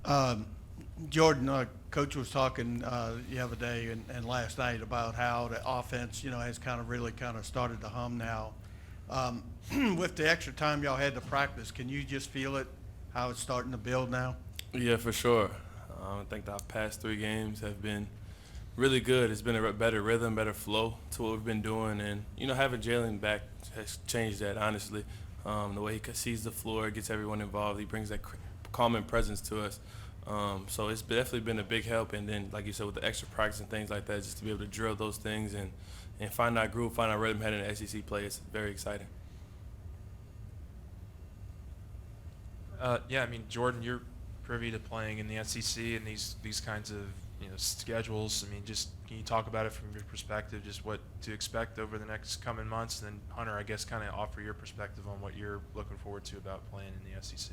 Um, Jordan, Coach was talking the other day and last night about how the offense, has kind of really kind of started to hum now. Um, with the extra time y'all had to practice, can you just feel it, how it's starting to build now? Yeah, for sure. I think the past 3 games have been really good. It's been a better rhythm, better flow to what we've been doing, and having Jaylen back has changed that. Honestly, the way he sees the floor, gets everyone involved, he brings that calming presence to us. So it's definitely been a big help. And then, like you said, with the extra practice and things like that, just to be able to drill those things and find our groove, find our rhythm heading in the SEC play, it's very exciting. Yeah, I mean, Jordan, you're privy to playing in the SEC and these kinds of schedules. I mean, just can you talk about it from your perspective, just what to expect over the next coming months? And then Hunter, I guess, kind of offer your perspective on what you're looking forward to about playing in the SEC.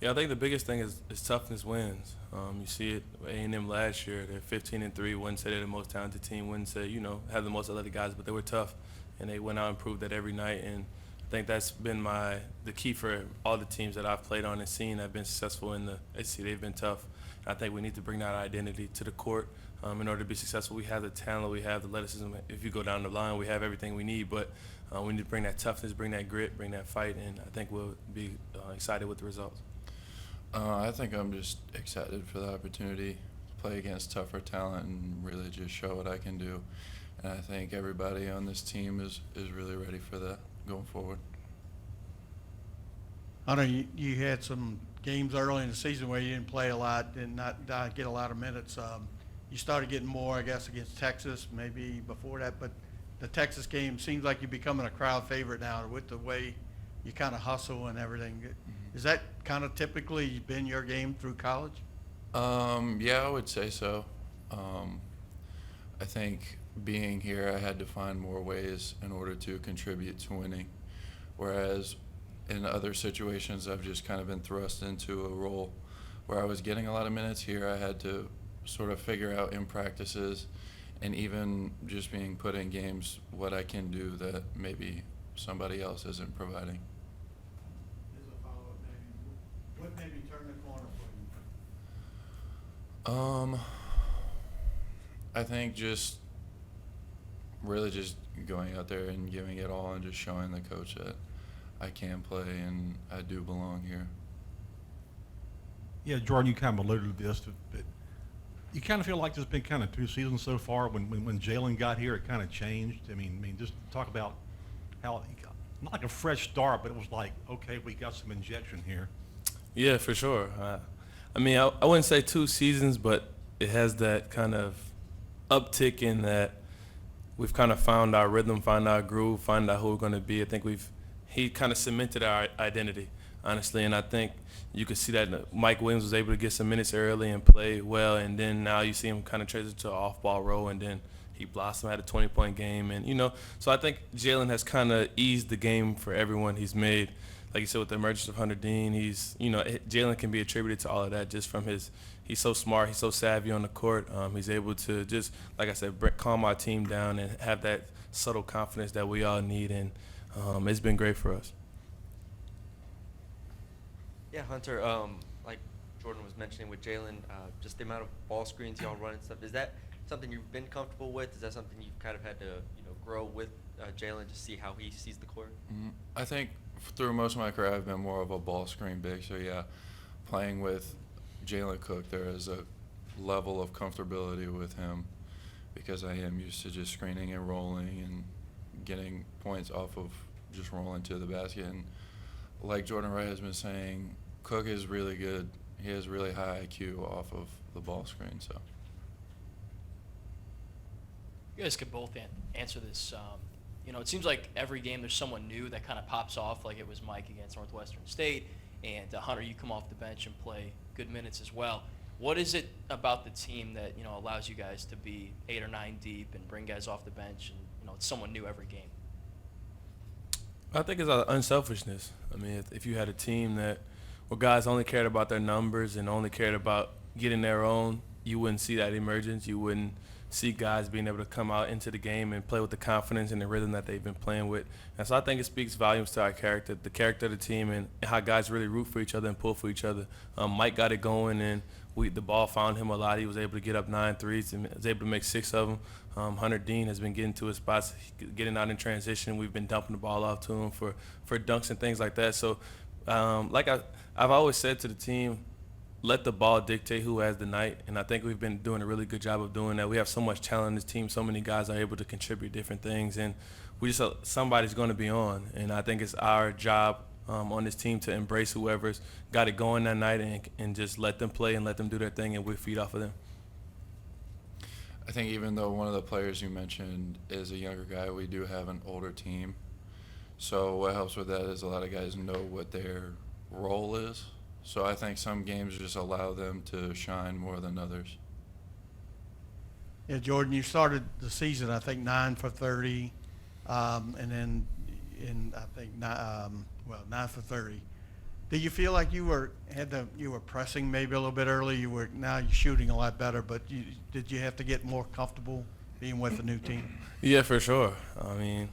Yeah, I think the biggest thing is toughness wins. You see it with A&M last year. They're 15-3. Wouldn't say they're the most talented team. Wouldn't say have the most athletic guys, but they were tough, and they went out and proved that every night. And I think that's been the key for all the teams that I've played on and seen that have been successful in the SEC. They've been tough. And I think we need to bring that identity to the court in order to be successful. We have the talent, we have the athleticism. If you go down the line, we have everything we need, but we need to bring that toughness, bring that grit, bring that fight, and I think we'll be excited with the results. I think I'm just excited for the opportunity to play against tougher talent and really just show what I can do. And I think everybody on this team is really ready for that going forward. I know you had some games early in the season where you didn't play a lot and not get a lot of minutes. You started getting more, I guess, against Texas, maybe before that, but the Texas game seems like you're becoming a crowd favorite now with the way you kind of hustle and everything. Is that kind of typically been your game through college? Yeah, I would say so. I think being here, I had to find more ways in order to contribute to winning. Whereas in other situations, I've just kind of been thrust into a role where I was getting a lot of minutes. Here, I had to sort of figure out in practices and even just being put in games what I can do that maybe somebody else isn't providing. As a follow-up, maybe, what maybe turned the corner for you? I think just really just going out there and giving it all and just showing the coach that I can play and I do belong here. Yeah, Jordan, you kind of alluded to this, but you kind of feel like there's been kind of 2 seasons so far. When Jaylen got here, it kind of changed. I mean, just talk about how he got, not like a fresh start, but it was like, okay, we got some injection here. Yeah, for sure. I wouldn't say 2 seasons, but it has that kind of uptick in that we've kind of found our rhythm, found our groove, find out who we're going to be. I think he kind of cemented our identity, honestly, and I think you could see that Mike Williams was able to get some minutes early and play well, and then now you see him kind of transition to an off-ball role, and then he blossomed, had a 20-point game, and so I think Jaylen has kind of eased the game for everyone. He's made, like you said, with the emergence of Hunter Dean, Jaylen can be attributed to all of that just from he's so smart, he's so savvy on the court. He's able to just, like I said, calm our team down and have that subtle confidence that we all need, and it's been great for us. Yeah, Hunter, like Jordan was mentioning with Jaylen, just the amount of ball screens y'all run and stuff, is that something you've been comfortable with? Is that something you've kind of had to, grow with Jaylen to see how he sees the court? I think through most of my career, I've been more of a ball screen big. So, yeah, playing with Jaylen Cook, there is a level of comfortability with him because I am used to just screening and rolling and getting points off of just rolling to the basket. And like Jordan Wright has been saying, Cook is really good. He has really high IQ off of the ball screen. So You guys could both answer this. It seems like every game there's someone new that kind of pops off, like it was Mike against Northwestern State, and Hunter, you come off the bench and play good minutes as well. What is it about the team that allows you guys to be 8 or 9 deep and bring guys off the bench, and it's someone new every game? I think it's unselfishness. I mean, if you had a team where guys only cared about their numbers and only cared about getting their own, you wouldn't see that emergence. You wouldn't see guys being able to come out into the game and play with the confidence and the rhythm that they've been playing with. And so I think it speaks volumes to our character, the character of the team, and how guys really root for each other and pull for each other. Mike got it going, and the ball found him a lot. He was able to get up 9 threes and was able to make 6 of them. Hunter Dean has been getting to his spots, getting out in transition. We've been dumping the ball off to him for dunks and things like that. So, I've always said to the team, let the ball dictate who has the night, and I think we've been doing a really good job of doing that. We have so much talent in this team. So many guys are able to contribute different things, and somebody's going to be on. And I think it's our job on this team to embrace whoever's got it going that night and just let them play and let them do their thing, and we feed off of them. I think even though one of the players you mentioned is a younger guy, we do have an older team. So what helps with that is a lot of guys know what their role is. So I think some games just allow them to shine more than others. Yeah, Jordan, you started the season, I think, 9 for 30, and then I think 9 for 30. Did you feel like you were pressing maybe a little bit early? Now you're shooting a lot better, but did you have to get more comfortable being with the new team? Yeah, for sure. I mean,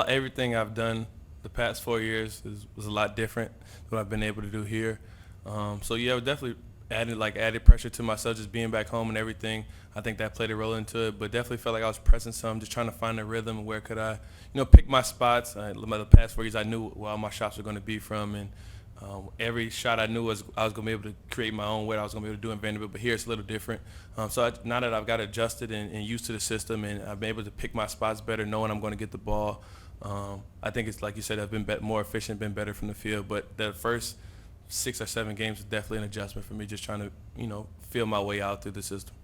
everything I've done the past 4 years was a lot different than what I've been able to do here. So yeah, it definitely added pressure to myself just being back home and everything. I think that played a role into it, but definitely felt like I was pressing some, just trying to find a rhythm. Where could I, pick my spots? The past 4 years, I knew where all my shots were going to be from, and every shot I knew I was going to be able to create my own way. I was going to be able to do in Vanderbilt, but here it's a little different. So now that I've got adjusted and used to the system, and I've been able to pick my spots better, knowing I'm going to get the ball. I think it's like you said, I've been more efficient, been better from the field. But the first 6 or 7 games was definitely an adjustment for me, just trying to, feel my way out through the system.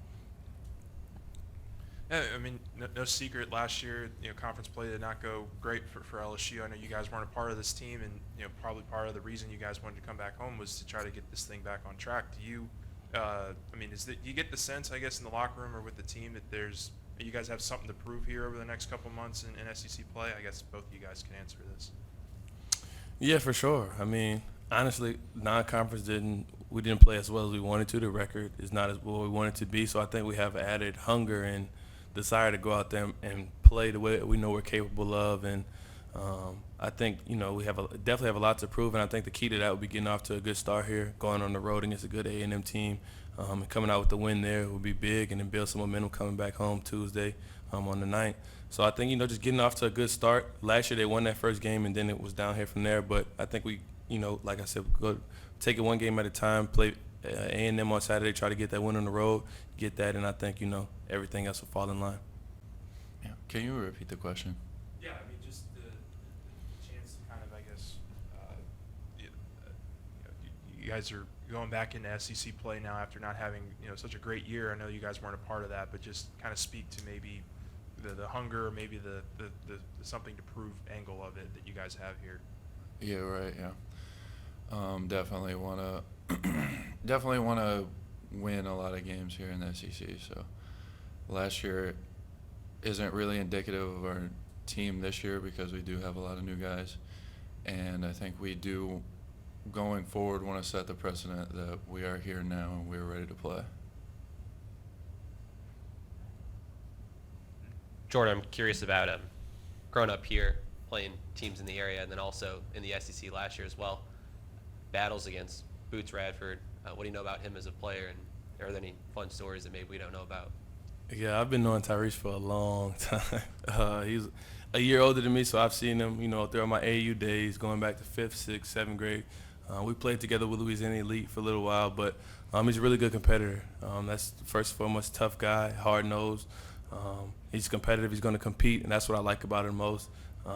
Yeah, I mean, no secret. Last year, conference play did not go great for LSU. I know you guys weren't a part of this team, and probably part of the reason you guys wanted to come back home was to try to get this thing back on track. Do you, you get the sense, I guess, in the locker room or with the team that you guys have something to prove here over the next couple months in SEC play? I guess both of you guys can answer this. Yeah, for sure. I mean, honestly, non-conference we didn't play as well as we wanted to. The record is not as what we wanted to be. So I think we have added hunger and desire to go out there and play the way we know we're capable of. And I think, we definitely have a lot to prove. And I think the key to that would be getting off to a good start here, going on the road against a good A&M team. And coming out with the win there would be big, and then build some momentum coming back home Tuesday on the 9th. So I think, just getting off to a good start. Last year they won that first game, and then it was down here from there. But I think we, like I said, go take it one game at a time, play A&M on Saturday, try to get that win on the road, get that, and I think, everything else will fall in line. Yeah. Can you repeat the question? Yeah, I mean, just the chance to kind of, I guess, you guys are going back into SEC play now after not having, such a great year. I know you guys weren't a part of that, but just kind of speak to maybe the hunger, or maybe the something to prove angle of it that you guys have here. Yeah, right. Yeah. Definitely want to win a lot of games here in the SEC. So last year isn't really indicative of our team this year because we do have a lot of new guys, and I think we do going forward want to set the precedent that we are here now and we're ready to play. Jordan, I'm curious about growing up here, playing teams in the area, and then also in the SEC last year as well. Battles against Boots Radford. What do you know about him as a player, and are there any fun stories that maybe we don't know about? Yeah, I've been knowing Tyrese for a long time. He's a year older than me, so I've seen him, throughout my AU days, going back to 5th, 6th, 7th grade. We played together with Louisiana Elite for a little while, but he's a really good competitor. That's first and foremost, tough guy, hard-nosed. He's competitive. He's going to compete, and that's what I like about him most.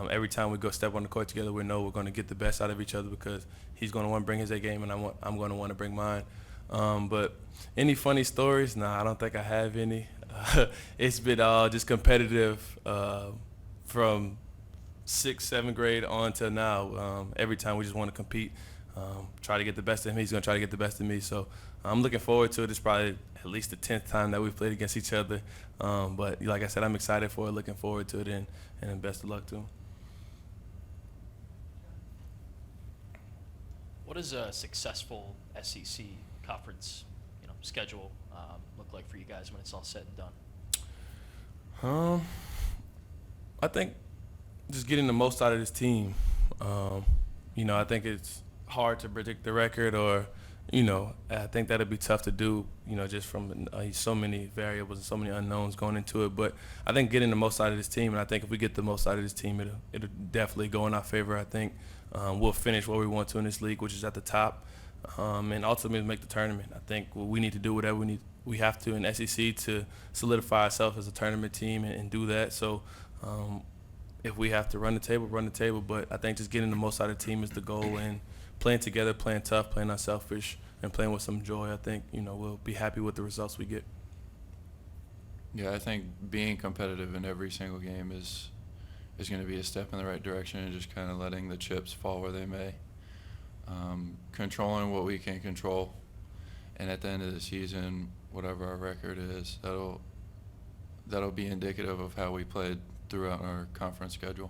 Every time we go step on the court together, we know we're going to get the best out of each other because he's going to want to bring his A game, and I'm going to want to bring mine. But any funny stories? Nah, I don't think I have any. It's been just competitive from 6th, 7th grade on to now. Every time we just want to compete, try to get the best of him. He's going to try to get the best of me. So I'm looking forward to it. It's probably at least the 10th time that we've played against each other. But like I said, I'm excited for it, looking forward to it, and best of luck to him. What does a successful SEC conference, schedule look like for you guys when it's all said and done? I think just getting the most out of this team. I think it's hard to predict the record, or, I think that'd be tough to do, just from so many variables and so many unknowns going into it. But I think getting the most out of this team, and I think if we get the most out of this team, it'll definitely go in our favor. I think we'll finish where we want to in this league, which is at the top, and ultimately make the tournament. I think we need to do whatever we have to in SEC to solidify ourselves as a tournament team and do that. So if we have to run the table. But I think just getting the most out of the team is the goal, and playing together, playing tough, playing unselfish, and playing with some joy. I think, we'll be happy with the results we get. Yeah, I think being competitive in every single game is going to be a step in the right direction, and just kind of letting the chips fall where they may. Controlling what we can control, and at the end of the season, whatever our record is, that'll be indicative of how we played throughout our conference schedule.